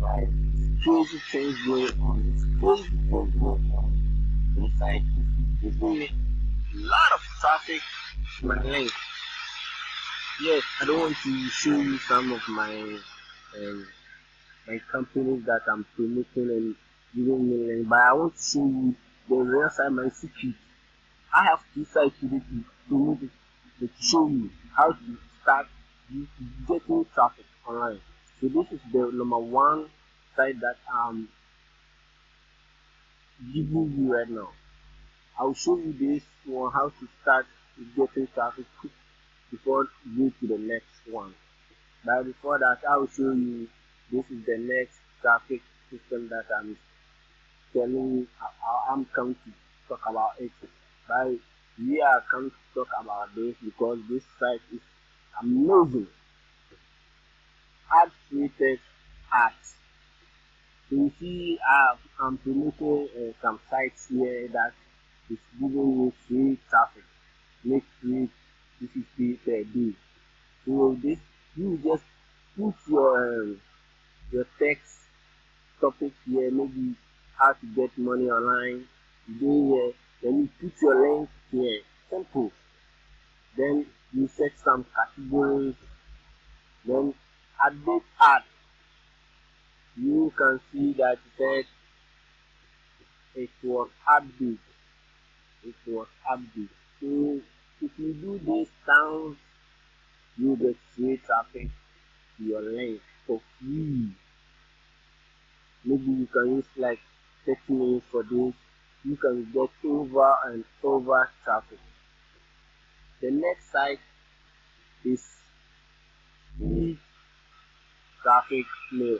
right? Crazy things going on. It's crazy things going on. It's like there's been a lot of traffic to my lane. Yes, I don't want to show you some of um, my companies that I'm promoting and giving me link, but I want to show you the real side my secret. I have two sides to promote it, to show you how to start getting traffic online. So this is the number one site that I'm giving you right now. I'll show you this one how to start getting traffic quick before you go to the next one. But before that, I'll show you this is the next traffic system that I'm telling you. I'm coming to talk about it. But we are coming to talk about this because this site is amazing. Ad created ads. So you see, I'm promoting some sites here that is giving you free traffic. Make free 250 per day. So this you just put your text topic here, maybe how to get money online. You go here, then you put your link here. Simple. Then you set some categories. Then at this ad, you can see that it said it was update. It was update. So if you do this down, you get free traffic to your link for free. Maybe you can use like 30 minutes for this. You can get over and over traffic. The next site is speed traffic mail.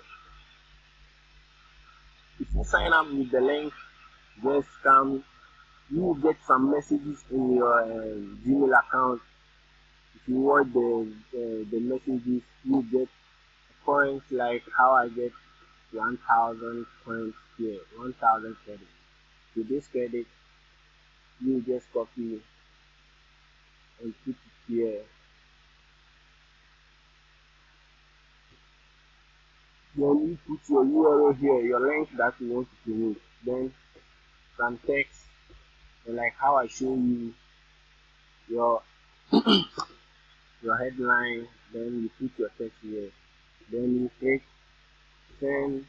If you sign up with the link, just come, you will get some messages in your Gmail account. If you want the messages, you get points like how I get 1,000 points here, 1,000 credit. With this credit, you just copy and put it here. Then you put your URL here, your link that you want to promote. Then some text, and like how I show you your your headline. Then you put your text here. Then you click send.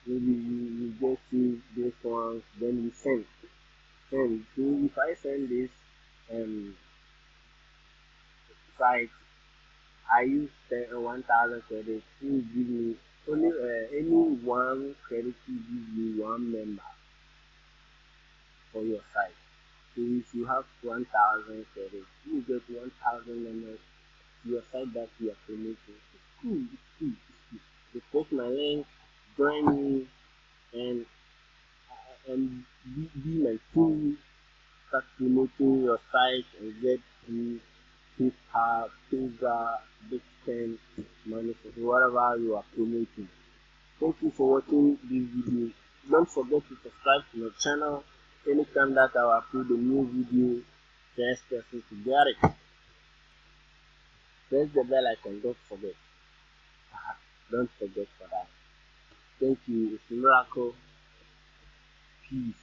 Maybe you just see this one. Then you send. Send. So if I send this site, I use 1,000 credits. You give me only any one credit to give you one member for your site. So if you have 1,000 credits, you get 1,000 members to your site that you are promoting. It's cool, it's cool, it's cool. You post my link, join me, and be my tool. Start promoting your site and get the PayPal, Pizza, Bitcoin, money for whatever you are promoting. Thank you for watching this video. Don't forget to subscribe to my channel. Anytime that I will upload a new video, just person to get it. Press the bell icon, don't forget. Don't forget for that. Thank you. It's a miracle. Peace.